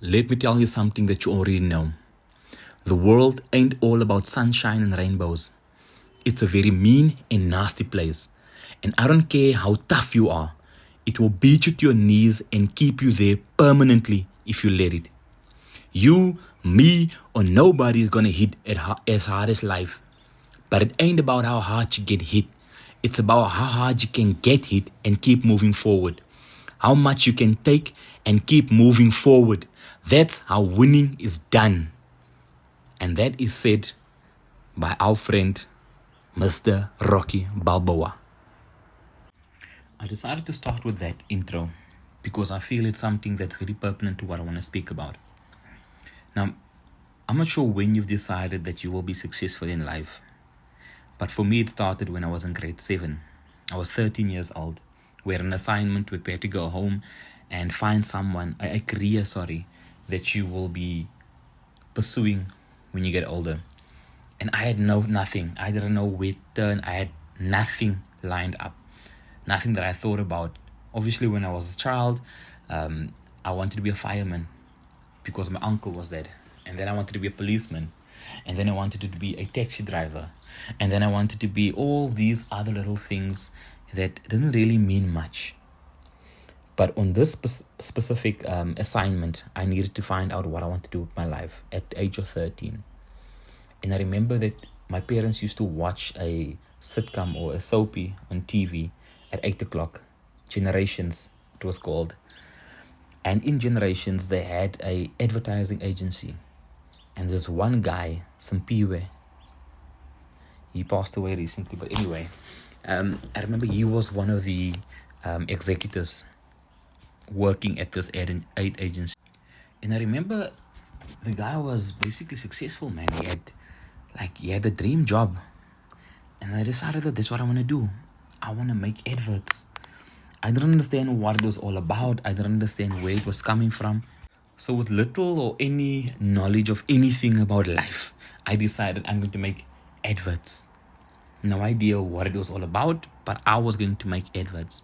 Let me tell you something that you already know. The world ain't all about sunshine and rainbows. It's a very mean and nasty place. And I don't care how tough you are, it will beat you to your knees and keep you there permanently if you let it. You, me, or nobody is gonna hit it as hard as life. But it ain't about how hard you get hit. It's about how hard you can get hit and keep moving forward. How much you can take and keep moving forward. That's how winning is done. And that is said by our friend, Mr. Rocky Balboa. I decided to start with that intro because I feel it's something that's very pertinent to what I want to speak about. Now, I'm not sure when you've decided that you will be successful in life, but for me it started when I was in grade 7. I was 13 years old. We had an assignment where we had to go home and find a career, that you will be pursuing when you get older. And I had nothing. I didn't know where to turn. I had nothing lined up. Nothing that I thought about. Obviously, when I was a child, I wanted to be a fireman because my uncle was that. And then I wanted to be a policeman. And then I wanted to be a taxi driver. And then I wanted to be all these other little things that didn't really mean much. But on this specific assignment, I needed to find out what I want to do with my life at the age of 13. And I remember that my parents used to watch a sitcom or a soapy on TV at 8 o'clock. Generations, it was called. And in Generations, they had a advertising agency. And there's one guy, Simpiwe. He passed away recently, but anyway. I remember he was one of the executives working at this ad agency. And I remember the guy was basically successful, man. He had a dream job. And I decided that that's what I want to do. I want to make adverts. I didn't understand what it was all about. I didn't understand where it was coming from. So with little or any knowledge of anything about life, I decided I'm going to make adverts. No idea what it was all about, but I was going to make adverts.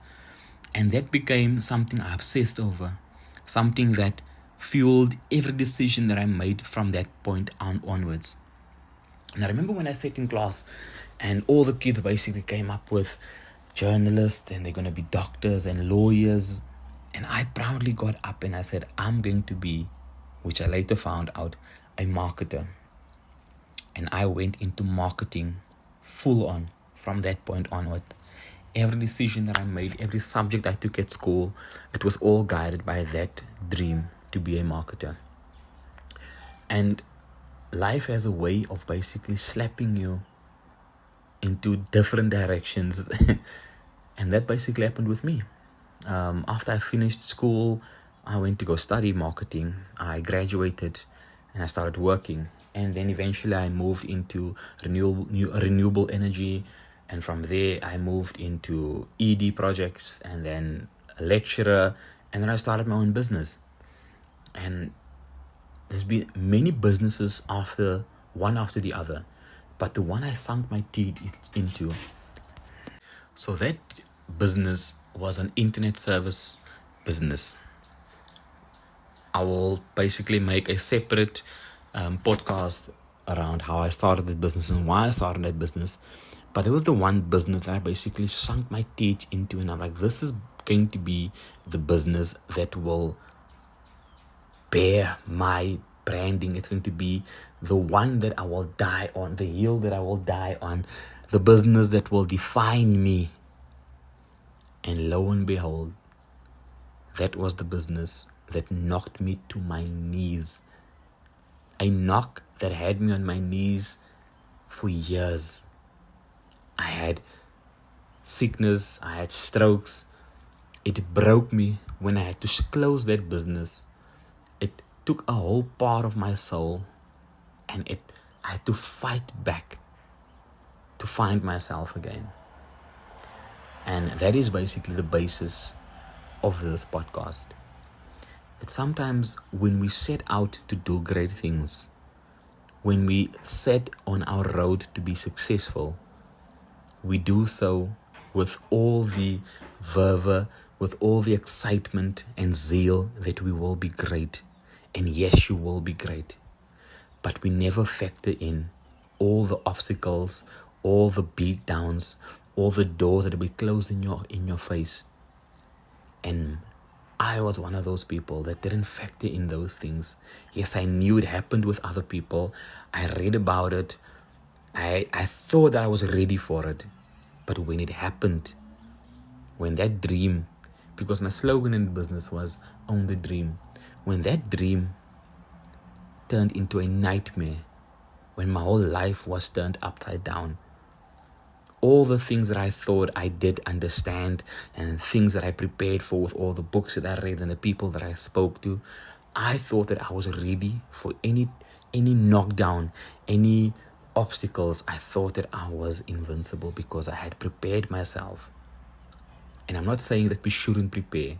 And that became something I obsessed over. Something that fueled every decision that I made from that point onwards. And I remember when I sat in class and all the kids basically came up with journalists and they're going to be doctors and lawyers. And I proudly got up and I said, I'm going to be, which I later found out, a marketer. And I went into marketing full on from that point onward. Every decision that I made, every subject I took at school, it was all guided by that dream to be a marketer. And life has a way of basically slapping you into different directions. And that basically happened with me. After I finished school, I went to go study marketing. I graduated and I started working. And then eventually I moved into renewable energy. And from there, I moved into ED projects and then a lecturer. And then I started my own business. And there's been many businesses one after the other. But the one I sunk my teeth into. So that business was an internet service business. I will basically make a separate podcast around how I started that business and why I started that business. But there was the one business that I basically sunk my teeth into, and I'm like, this is going to be the business that will bear my branding. It's going to be the one that I will die on, the hill that I will die on, the business that will define me. And lo and behold, that was the business that knocked me to my knees. A knock that had me on my knees for years. I had sickness, I had strokes. It broke me when I had to close that business. It took a whole part of my soul, and I had to fight back to find myself again. And that is basically the basis of this podcast. That sometimes when we set out to do great things, when we set on our road to be successful, we do so with all the fervor, with all the excitement and zeal that we will be great. And yes, you will be great. But we never factor in all the obstacles, all the beat downs, all the doors that will be closed in your face. And I was one of those people that didn't factor in those things. Yes, I knew it happened with other people. I read about it. I thought that I was ready for it. But when it happened, when that dream, because my slogan in business was own the dream, when that dream turned into a nightmare, when my whole life was turned upside down, all the things that I thought I did understand and things that I prepared for with all the books that I read and the people that I spoke to, I thought that I was ready for any knockdown, any obstacles. I thought that I was invincible because I had prepared myself. And I'm not saying that we shouldn't prepare.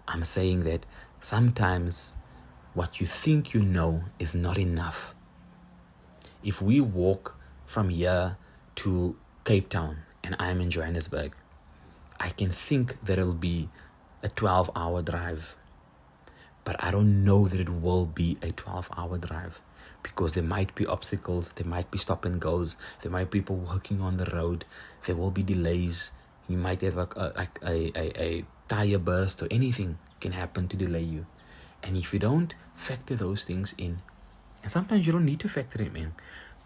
I'm saying that sometimes what you think you know is not enough. If we walk from here to Cape Town and I'm in Johannesburg, I can think that it'll be a 12-hour drive. But I don't know that it will be a 12-hour drive because there might be obstacles, there might be stop and goes, there might be people working on the road, there will be delays. You might have a tire burst or anything can happen to delay you. And if you don't factor those things in, and sometimes you don't need to factor them in,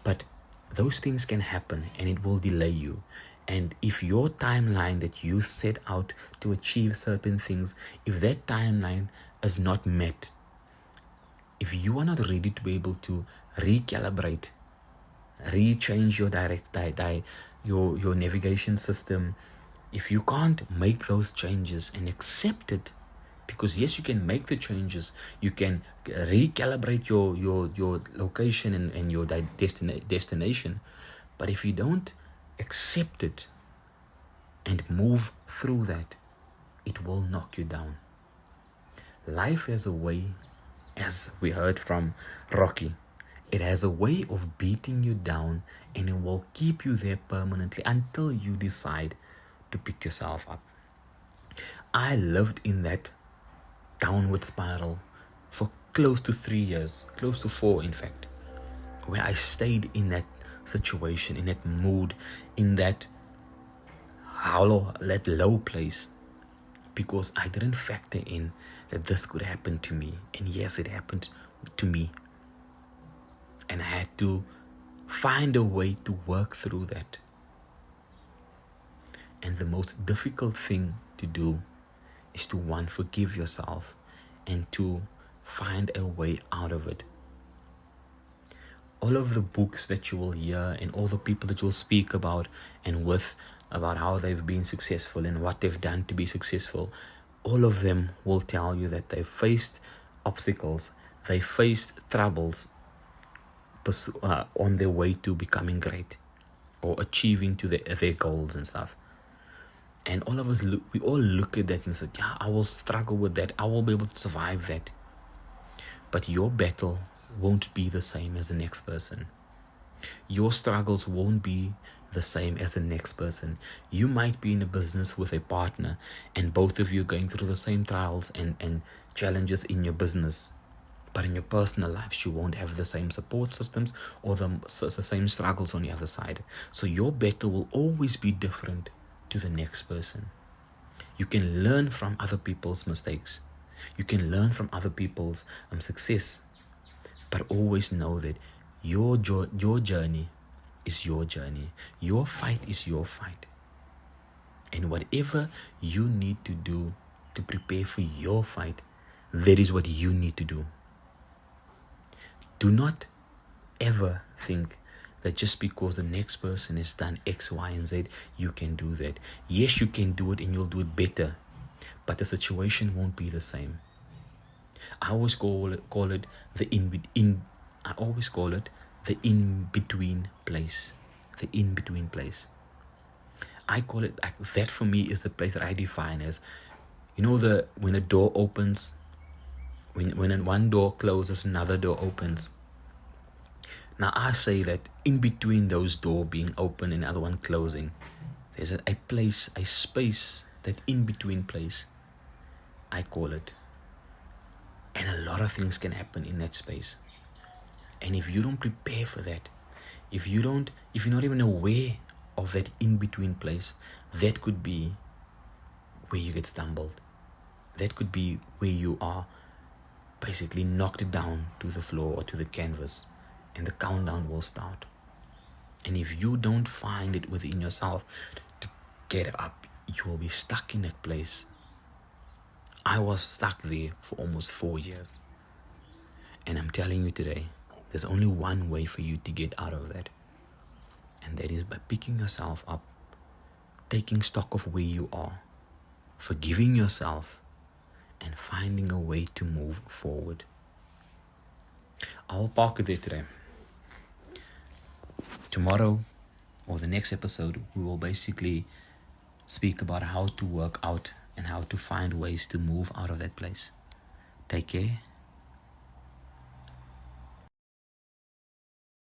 but those things can happen and it will delay you. And if your timeline that you set out to achieve certain things, if that timeline is not met, if you are not ready to be able to recalibrate, rechange your your navigation system, if you can't make those changes and accept it, because yes, you can make the changes, you can recalibrate your location and your destination, but if you don't accept it and move through that, it will knock you down. Life has a way, as we heard from Rocky, it has a way of beating you down and it will keep you there permanently until you decide to pick yourself up. I lived in that downward spiral for close to 3 years, close to 4 in fact, where I stayed in that situation, in that mood, in that low place, because I didn't factor in that this could happen to me. And yes, it happened to me. And I had to find a way to work through that. And the most difficult thing to do is to, one, forgive yourself, and two, find a way out of it. All of the books that you will hear and all the people that you'll speak about and with about how they've been successful and what they've done to be successful, all of them will tell you that they've faced obstacles, they faced troubles on their way to becoming great or achieving to their goals and stuff. And all of us, we all look at that and say, yeah, I will struggle with that. I will be able to survive that. But your battle won't be the same as the next person. Your struggles won't be the same as the next person. You might be in a business with a partner and both of you are going through the same trials and challenges in your business. But in your personal lives, you won't have the same support systems or the same struggles on the other side. So your battle will always be different to the next person. You can learn from other people's mistakes. You can learn from other people's success. But always know that your journey is your journey. Your fight is your fight. And whatever you need to do to prepare for your fight, that is what you need to do. Do not ever think that just because the next person has done X, Y, and Z, you can do that. Yes, you can do it and you'll do it better, but the situation won't be the same. I always call it the in-between place. The in-between place. I call it that. For me is the place that I define as, when a door opens, when one door closes, another door opens. Now I say that in between those doors being open and the other one closing, there's a place, a space, that in between place. I call it And a lot of things can happen in that space. And if you don't prepare for that, if you're not even aware of that in-between place, that could be where you get stumbled. That could be where you are basically knocked down to the floor or to the canvas, and the countdown will start. And if you don't find it within yourself to get up, you will be stuck in that place. I was stuck there for almost 4 years. And I'm telling you today, there's only one way for you to get out of that. And that is by picking yourself up, taking stock of where you are, forgiving yourself, and finding a way to move forward. I'll park it there today. Tomorrow, or the next episode, we will basically speak about how to work out and how to find ways to move out of that place. Take care.